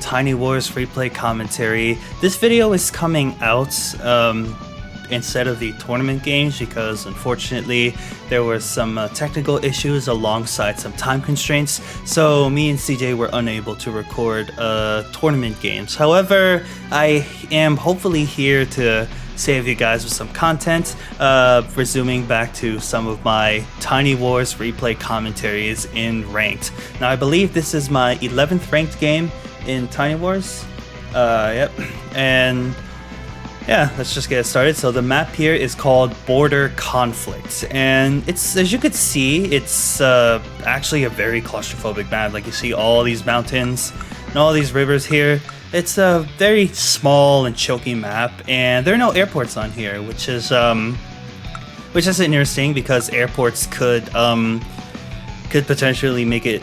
Tiny Wars replay commentary. This video is coming out instead of the tournament games because unfortunately there were some technical issues alongside some time constraints, so me and CJ were unable to record tournament games. However, I am hopefully here to save you guys with some content, resuming back to some of my Tiny Wars replay commentaries in ranked. Now I believe this is my 11th ranked game in Tiny Wars. Yep, and yeah, let's just get started. So the map here is called Border Conflict, and it's, as you could see, it's actually a very claustrophobic map. Like, you see all these mountains and all these rivers here. It's a very small and choky map, and there are no airports on here, which is interesting because airports could potentially make it.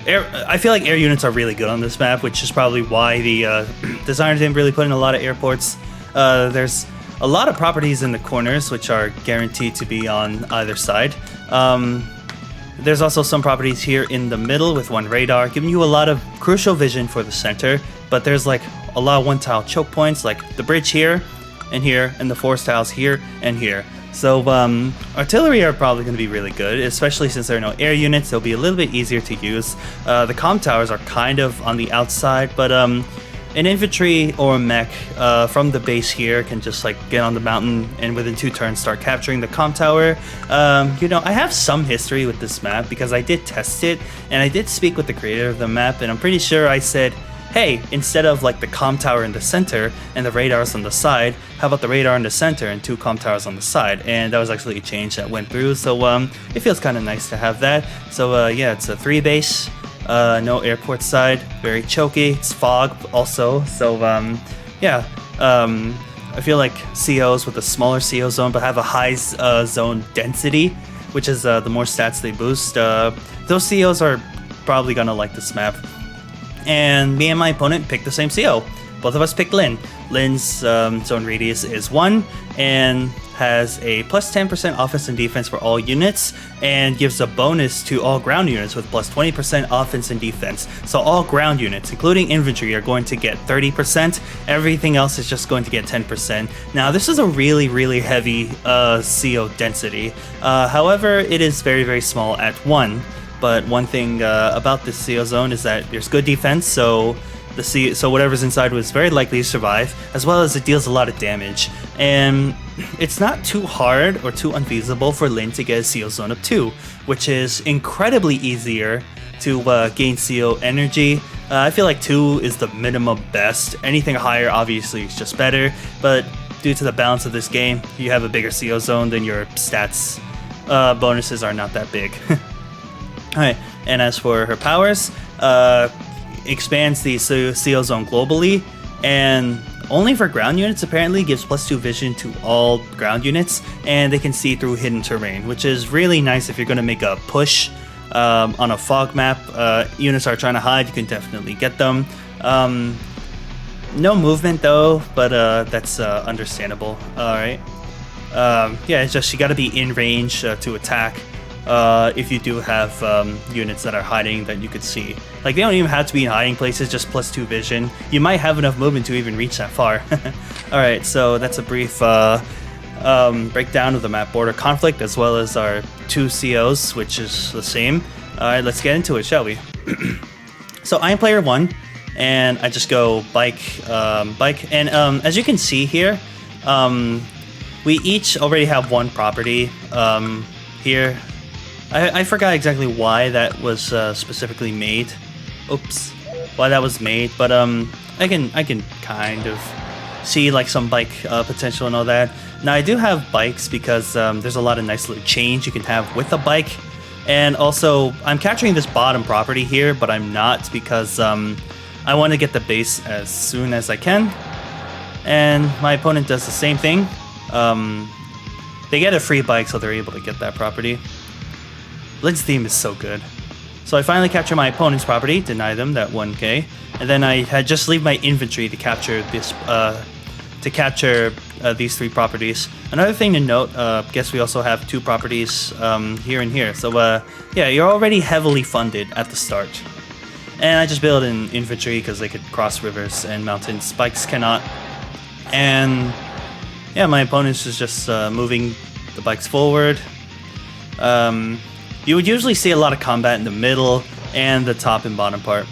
I feel like air units are really good on this map, which is probably why the designer didn't really put in a lot of airports. There's a lot of properties in the corners, which are guaranteed to be on either side. There's also some properties here in the middle with one radar, giving you a lot of crucial vision for the center. But there's like a lot of one-tile choke points, like the bridge here, and the forest tiles here and here. So artillery are probably going to be really good, especially since there are no air units. They'll be a little bit easier to use. The comm towers are kind of on the outside, but an infantry or a mech from the base here can just like get on the mountain and within 2 turns start capturing the comm tower. You know, I have some history with this map because I did test it and I did speak with the creator of the map, and I'm pretty sure I said, hey, instead of like the comm tower in the center and the radars on the side, how about the radar in the center and 2 comm towers on the side? And that was actually a change that went through, so it feels kind of nice to have that. So yeah, it's a 3 base, no airport side, very choky, it's fog also, so yeah, I feel like COs with a smaller CO zone but have a high zone density, which is the more stats they boost, those COs are probably gonna like this map. And me and my opponent picked the same CO. Both of us picked Lin. Lin's zone radius is 1 and has a plus 10% offense and defense for all units, and gives a bonus to all ground units with plus 20% offense and defense. So all ground units, including infantry, are going to get 30%. Everything else is just going to get 10%. Now, this is a really, really heavy CO density. However, it is very, very small at 1. But one thing about this CO zone is that there's good defense, so whatever's inside was very likely to survive, as well as it deals a lot of damage. And it's not too hard or too unfeasible for Lin to get a CO zone of 2, which is incredibly easier to gain CO energy. I feel like 2 is the minimum best. Anything higher obviously is just better, but due to the balance of this game, you have a bigger CO zone, then your stats bonuses are not that big. Alright, and as for her powers, expands the CO zone globally, and only for ground units apparently gives plus 2 vision to all ground units, and they can see through hidden terrain, which is really nice if you're going to make a push on a fog map. Units are trying to hide, you can definitely get them. No movement though, but that's understandable. Alright. Yeah, it's just you gotta be in range to attack. If you do have units that are hiding that you could see. Like, they don't even have to be in hiding places, just plus 2 vision. You might have enough movement to even reach that far. Alright, so that's a brief breakdown of the map Border Conflict, as well as our 2 COs, which is the same. Alright, let's get into it, shall we? So I'm player 1, and I just go bike, and as you can see here, we each already have 1 property here. I forgot exactly why that was specifically made. Oops, why that was made, but I can kind of see like some bike potential and all that. Now I do have bikes because there's a lot of nice little change you can have with a bike, and also I'm capturing this bottom property here, but I'm not because I want to get the base as soon as I can, and my opponent does the same thing. They get a free bike, so they're able to get that property. Lid's theme is so good. So I finally capture my opponent's property, deny them that 1k, and then I had just leave my infantry to capture this, these 3 properties. Another thing to note, guess we also have 2 properties here and here. So yeah, you're already heavily funded at the start. And I just build in infantry because they could cross rivers and mountains. Spikes cannot. And yeah, my opponent's is just moving the bikes forward. You would usually see a lot of combat in the middle and the top and bottom part.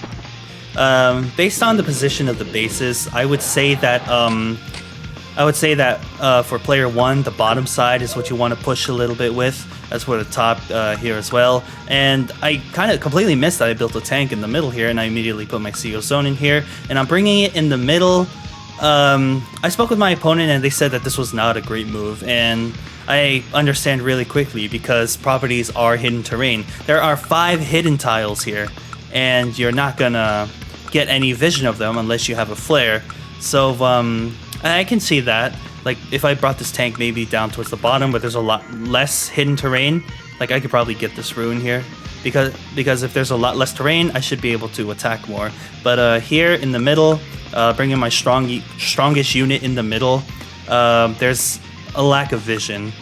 Based on the position of the bases, I would say that for player 1, the bottom side is what you want to push a little bit with. As for the top here as well. And I kind of completely missed that I built a tank in the middle here, and I immediately put my CO zone in here, and I'm bringing it in the middle. I spoke with my opponent, and they said that this was not a great move, and I understand really quickly because properties are hidden terrain. There are 5 hidden tiles here, and you're not gonna get any vision of them unless you have a flare. So I can see that. Like, if I brought this tank maybe down towards the bottom where there's a lot less hidden terrain, like I could probably get this ruin here. Because if there's a lot less terrain, I should be able to attack more. But here in the middle, bringing my strongest unit in the middle, there's a lack of vision,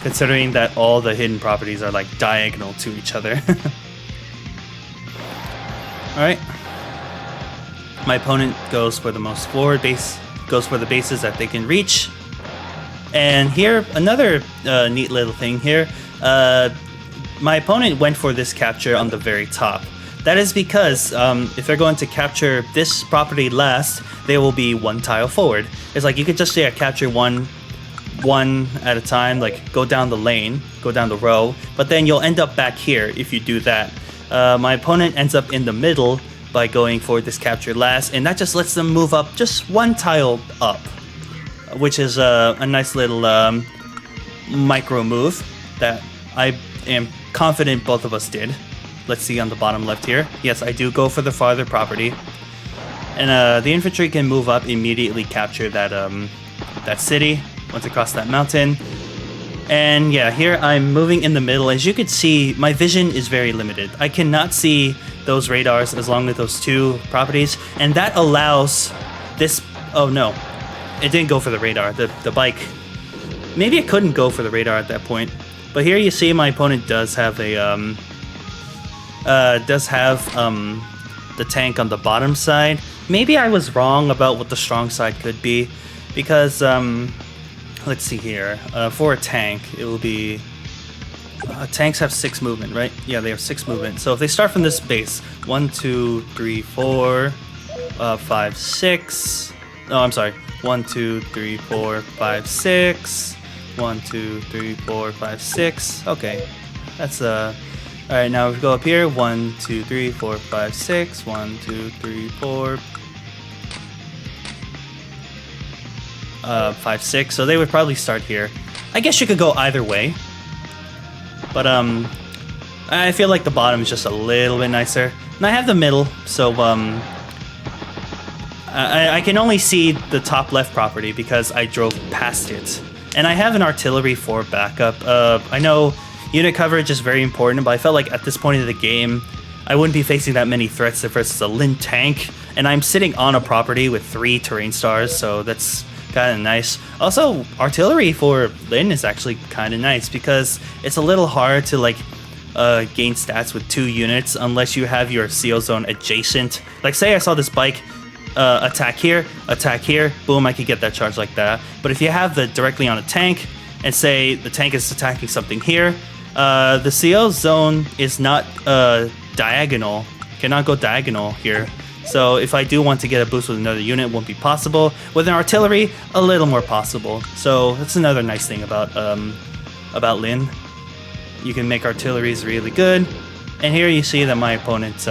considering that all the hidden properties are like diagonal to each other. Alright. My opponent goes for the most forward base. Goes for the bases that they can reach. And here, another neat little thing here. My opponent went for this capture on the very top. That is because if they're going to capture this property last, they will be 1 tile forward. It's like you could just capture one at a time, like go down the lane, go down the row, but then you'll end up back here if you do that. My opponent ends up in the middle by going for this capture last, and that just lets them move up just 1 tile up, which is a nice little micro move that I am confident both of us did. Let's see on the bottom left here. Yes, I do go for the farther property, and the infantry can move up, immediately capture that city once across that mountain. And yeah, here I'm moving in the middle. As you can see, my vision is very limited. I cannot see those radars as long as those 2 properties, and that allows this. Oh no, it didn't go for the radar. The bike, maybe it couldn't go for the radar at that point. But here you see my opponent does have a the tank on the bottom side. Maybe I was wrong about what the strong side could be, because let's see here. For a tank, it will be. Tanks have 6 movement, right? Yeah, they have 6 movement. So if they start from this base, 1, 2, 3, 4, 5, 6. Oh, I'm sorry. 1, 2, 3, 4, 5, 6. 1, 2, 3, 4, 5, 6. Okay, that's All right, now we go up here. 1, 2, 3, 4, 5, 6. 1, 2, 3, 4. 5, 6. So they would probably start here. I guess you could go either way. But I feel like the bottom is just a little bit nicer. And I have the middle, so I can only see the top left property because I drove past it. And I have an artillery for backup. I know unit coverage is very important, but I felt like at this point of the game, I wouldn't be facing that many threats versus a Lin tank. And I'm sitting on a property with 3 terrain stars, so that's kind of nice. Also, artillery for Lin is actually kind of nice because it's a little hard to gain stats with 2 units unless you have your CO zone adjacent. Like, say I saw this bike attack here, boom, I could get that charge like that. But if you have the directly on a tank, and say the tank is attacking something here, the CO zone is not diagonal, cannot go diagonal here. So if I do want to get a boost with another unit, it won't be possible. With an artillery, a little more possible. So that's another nice thing about Lin. You can make artilleries really good. And here you see that my opponent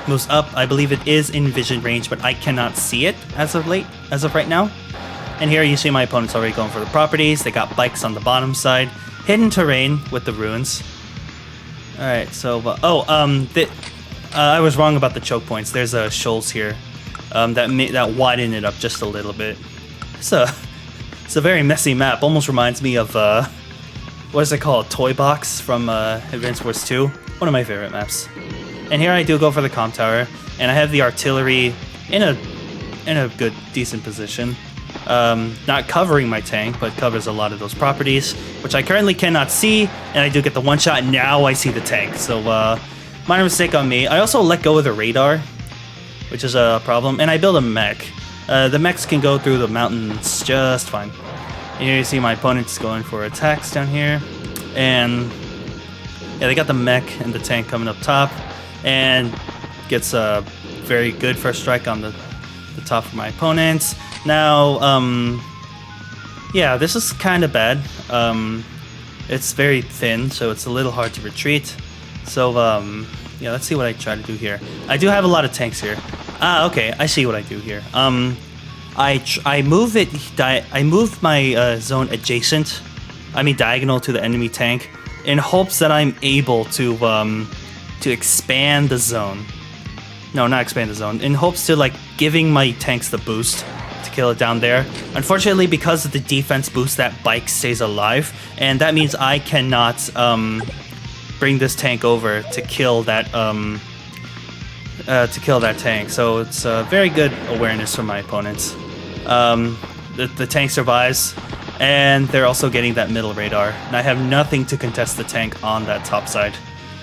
moves up. I believe it is in vision range, but I cannot see it as of right now. And here you see my opponent's already going for the properties. They got bikes on the bottom side. Hidden terrain with the ruins. Alright, so I was wrong about the choke points. There's shoals here that widen it up just a little bit. It's a very messy map. Almost reminds me of what is it called? Toy Box from Advance Wars 2. One of my favorite maps. And here I do go for the comm tower, and I have the artillery in a good, decent position. Not covering my tank, but covers a lot of those properties, which I currently cannot see. And I do get the one shot. Now I see the tank. So minor mistake on me. I also let go of the radar, which is a problem, and I build a mech. The mechs can go through the mountains just fine. And here you see my opponents going for attacks down here, and yeah, they got the mech and the tank coming up top, and gets a very good first strike on the top of my opponents. Now, yeah, this is kind of bad. It's very thin, so it's a little hard to retreat. So, yeah, let's see what I try to do here. I do have a lot of tanks here. Ah, okay, I see what I do here. I move my zone adjacent, diagonal to the enemy tank, in hopes that I'm able to expand the zone. No, not expand the zone. In hopes to, like, giving my tanks the boost to kill it down there. Unfortunately, because of the defense boost, that bike stays alive, and that means I cannot bring this tank over to kill that tank. So it's very good awareness from my opponents. The tank survives, and they're also getting that middle radar, and I have nothing to contest the tank on that top side.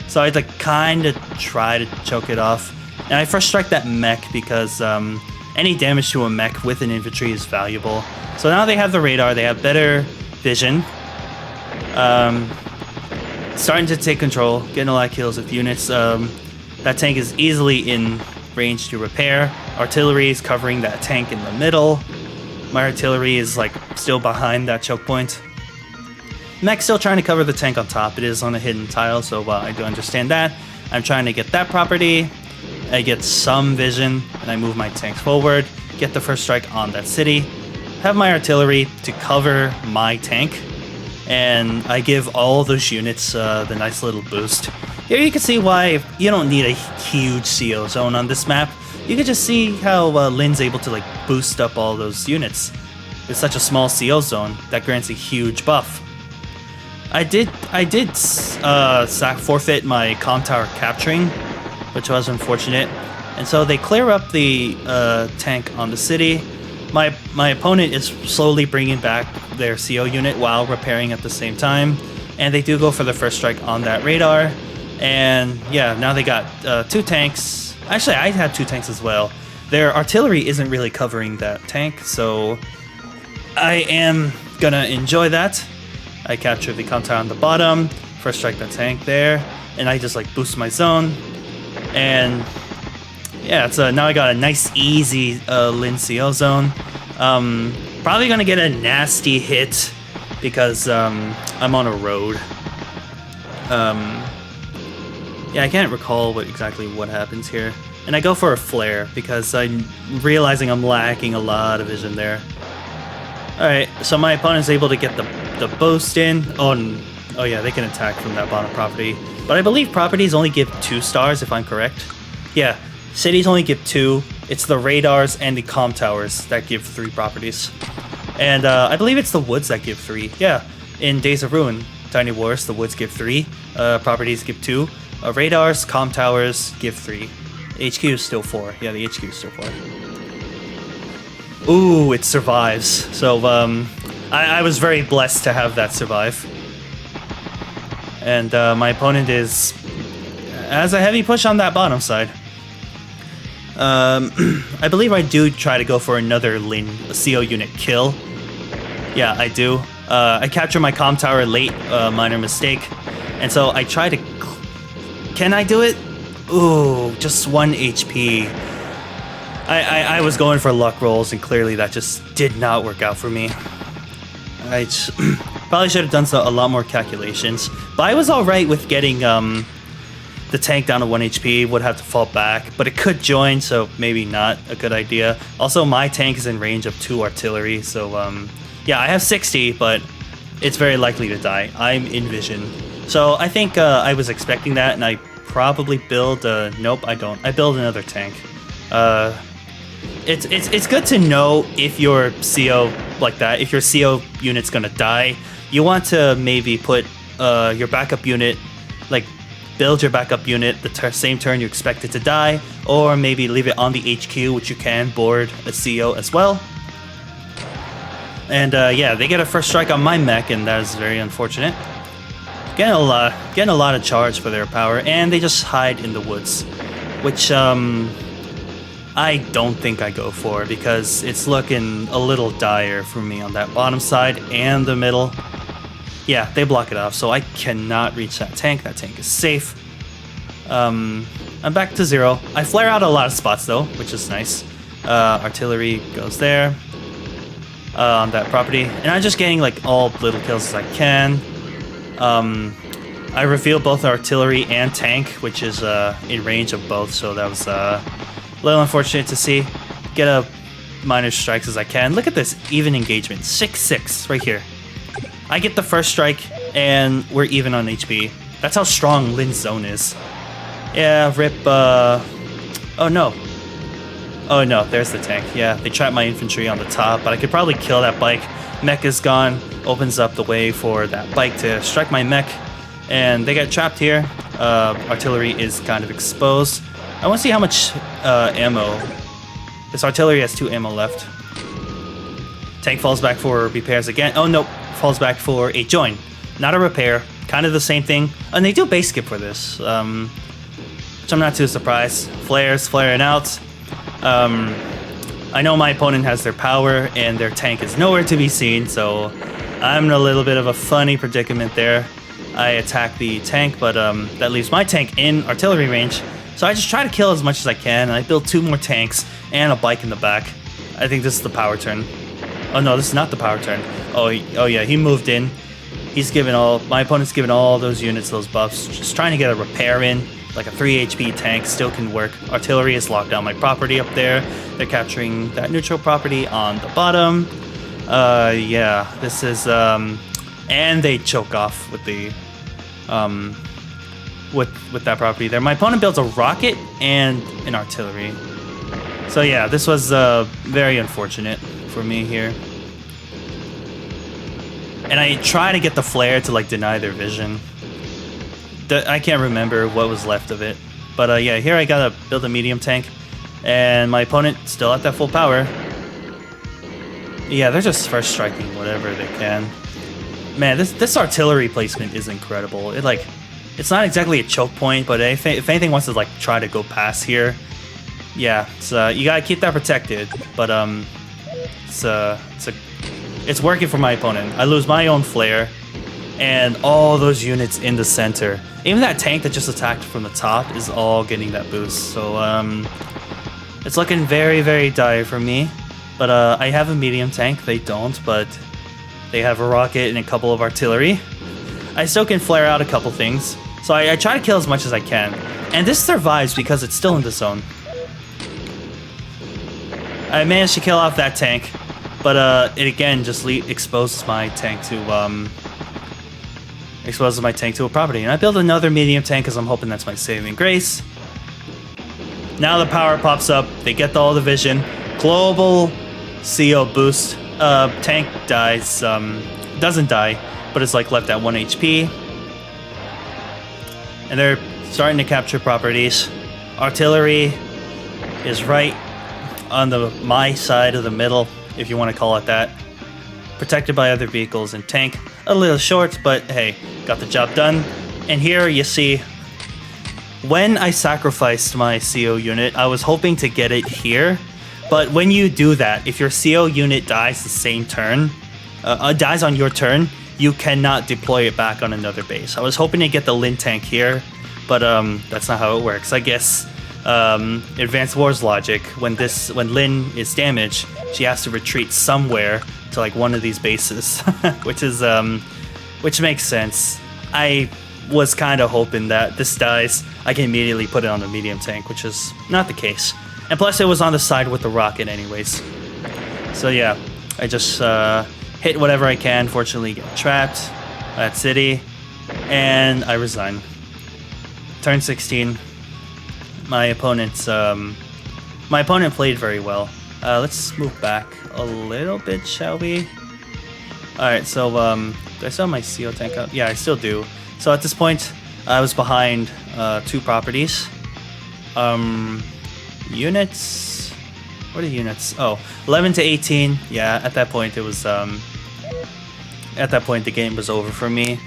So I'd like kind of try to choke it off, and I first strike that mech because any damage to a mech with an infantry is valuable. So now they have the radar, they have better vision. Starting to take control, getting a lot of kills with units. That tank is easily in range to repair. Artillery is covering that tank in the middle. My artillery is like still behind that choke point. Mech's still trying to cover the tank on top. It is on a hidden tile, so I do understand that. I'm trying to get that property. I get some vision, and I move my tanks forward, get the first strike on that city, have my artillery to cover my tank, and I give all those units the nice little boost. Here you can see why you don't need a huge CO zone on this map. You can just see how Lin's able to like boost up all those units. With such a small CO zone, that grants a huge buff. I did forfeit my comm tower capturing, which was unfortunate, and so they clear up the tank on the city. My opponent is slowly bringing back their CO unit while repairing at the same time, and they do go for the first strike on that radar. And yeah, now they got 2 tanks. Actually, I had 2 tanks as well. Their artillery isn't really covering that tank, so I am gonna enjoy that. I capture the comm tower on the bottom, first strike the tank there, and I just like boost my zone. And yeah, it's now I got a nice easy Lin CO zone. Probably gonna get a nasty hit because I'm on a road. Yeah, I can't recall exactly what happens here. And I go for a flare because I'm realizing I'm lacking a lot of vision there. Alright, so my opponent's able to get the boost in. Oh yeah, they can attack from that bottom property. But I believe properties only give 2 stars, if I'm correct. Yeah, cities only give 2. It's the radars and the comm towers that give 3 properties. And I believe it's the woods that give 3. Yeah, in Days of Ruin, Tiny Wars, the woods give 3. Properties give 2. Radars, comm towers give 3. HQ is still 4. Yeah, the HQ is still 4. Ooh, it survives. So I was very blessed to have that survive. And my opponent has a heavy push on that bottom side. I believe I do try to go for another Lin CO unit kill. Yeah, I do. I capture my comm tower late, minor mistake. And so I try to... Can I do it? Ooh, just 1 HP. I was going for luck rolls, and clearly that just did not work out for me. I probably should have done a lot more calculations. But I was alright with getting the tank down to 1 HP, would have to fall back. But it could join, so maybe not a good idea. Also, my tank is in range of 2 artillery, so yeah, I have 60, but it's very likely to die. I'm in vision. So I think I was expecting that, and I probably build... nope, I don't. I build another tank. It's good to know if your CO like that, if your CO unit's gonna die. You want to maybe put your backup unit, like build your backup unit the same turn you expect it to die, or maybe leave it on the HQ, which you can board a CO as well. And yeah, they get a first strike on my mech, and that is very unfortunate. getting a lot of charge for their power, and they just hide in the woods, which I don't think I go for because it's looking a little dire for me on that bottom side and the middle. Yeah, they block it off, so I cannot reach that tank. That tank is safe. I'm back to 0. I flare out a lot of spots though, which is nice. Artillery goes there on that property, and I'm just getting like all little kills as I can. I reveal both artillery and tank, which is in range of both, so that was a little unfortunate to see. Get a minor strikes as I can. Look at this even engagement, 6-6 right here. I get the first strike, and we're even on HP. That's how strong Lin's zone is. Yeah, rip. Oh no. Oh no, there's the tank. Yeah, they trapped my infantry on the top, but I could probably kill that bike. Mech is gone, opens up the way for that bike to strike my mech, and they get trapped here. Artillery is kind of exposed. I want to see how much ammo. This artillery has 2 ammo left. Tank falls back for repairs again. Oh no, falls back for a join, not a repair. Kind of the same thing, and they do base skip for this, which I'm not too surprised. Flares flaring out. I know my opponent has their power and their tank is nowhere to be seen, so I'm in a little bit of a funny predicament there. I attack the tank, but that leaves my tank in artillery range, so I just try to kill as much as I can, and I build 2 more tanks and a bike in the back. I think this is the power turn. Oh no, this is not the power turn. Oh yeah, he moved in. My opponent's given all those units those buffs, just trying to get a repair in. Like a 3 HP tank still can work. Artillery has locked down my property up there. They're capturing that neutral property on the bottom. Yeah, this is and they choke off with the with that property there. My opponent builds a rocket and an artillery. So yeah, this was very unfortunate for me here. And I try to get the flare to like deny their vision. I can't remember what was left of it, but yeah, here I gotta build a medium tank, and my opponent still at that full power. Yeah, they're just first striking whatever they can. Man, this artillery placement is incredible. It's not exactly a choke point, but if anything wants to like try to go past here, yeah, you gotta keep that protected. But it's working for my opponent. I lose my own flare, and all those units in the center. Even that tank that just attacked from the top is all getting that boost. So it's looking very, very dire for me. But I have a medium tank. They don't, but they have a rocket and a couple of artillery. I still can flare out a couple things. So I try to kill as much as I can. And this survives because it's still in the zone. I managed to kill off that tank, but it again just exposes my tank to a property. And I build another medium tank because I'm hoping that's my saving grace. Now the power pops up. They get all the vision. Global CO boost. Tank dies. Doesn't die, but it's like left at 1 HP. And they're starting to capture properties. Artillery is right on my side of the middle, if you want to call it that. Protected by other vehicles, and tank a little short, but hey, got the job done. And here you see, when I sacrificed my CO unit, I was hoping to get it here, but when you do that, if your CO unit dies the same turn, dies on your turn, you cannot deploy it back on another base. I was hoping to get the Lin tank here, but that's not how it works. I guess Advanced Wars logic, when Lin is damaged, she has to retreat somewhere to like one of these bases, which makes sense. I was kind of hoping that this dies, I can immediately put it on the medium tank, which is not the case. And plus it was on the side with the rocket anyways. So yeah, I just hit whatever I can, fortunately get trapped at city, and I resign. Turn 16. My opponent played very well. Let's move back a little bit, shall we? Alright, so do I still have my CO tank up? Yeah, I still do. So at this point, I was behind 2 properties. Units. What are units? Oh, 11 to 18. Yeah, at that point it was at that point the game was over for me.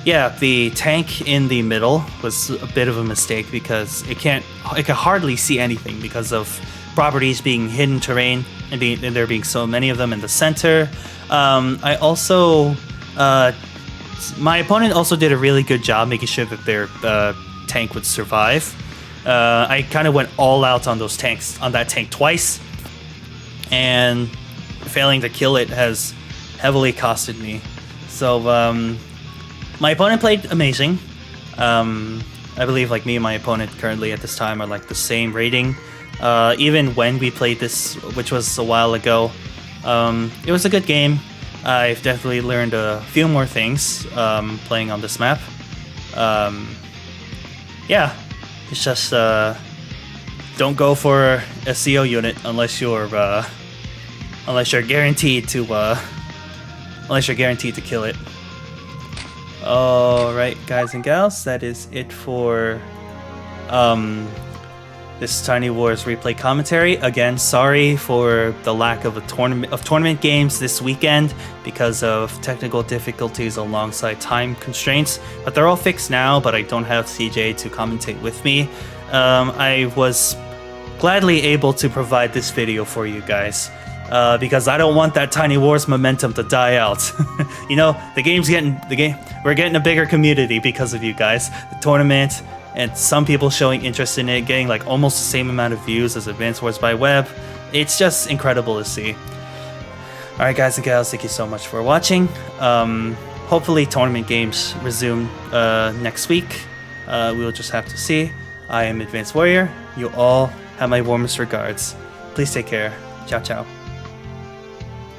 Yeah, the tank in the middle was a bit of a mistake because it can hardly see anything because of properties being hidden terrain and there being so many of them in the center. I also, my opponent also did a really good job making sure that their tank would survive. I kind of went all out on that tank twice, and failing to kill it has heavily costed me. So my opponent played amazing. I believe like me and my opponent currently at this time are like the same rating. Even when we played this, which was a while ago, it was a good game. I've definitely learned a few more things playing on this map. Yeah, it's just don't go for a CO unit unless you're guaranteed to kill it. Alright, guys and gals, that is it for this Tiny Wars replay commentary. Again, sorry for the lack of tournament games this weekend because of technical difficulties alongside time constraints, but they're all fixed now, but I don't have CJ to commentate with me. I was gladly able to provide this video for you guys. Because I don't want that Tiny Wars momentum to die out. You know, we're getting a bigger community because of you guys. The tournament, and some people showing interest in it, getting like almost the same amount of views as Advanced Wars by Web. It's just incredible to see. Alright guys and gals, thank you so much for watching. Hopefully tournament games resume next week. We'll just have to see. I am Advanced Warrior. You all have my warmest regards. Please take care. Ciao, ciao.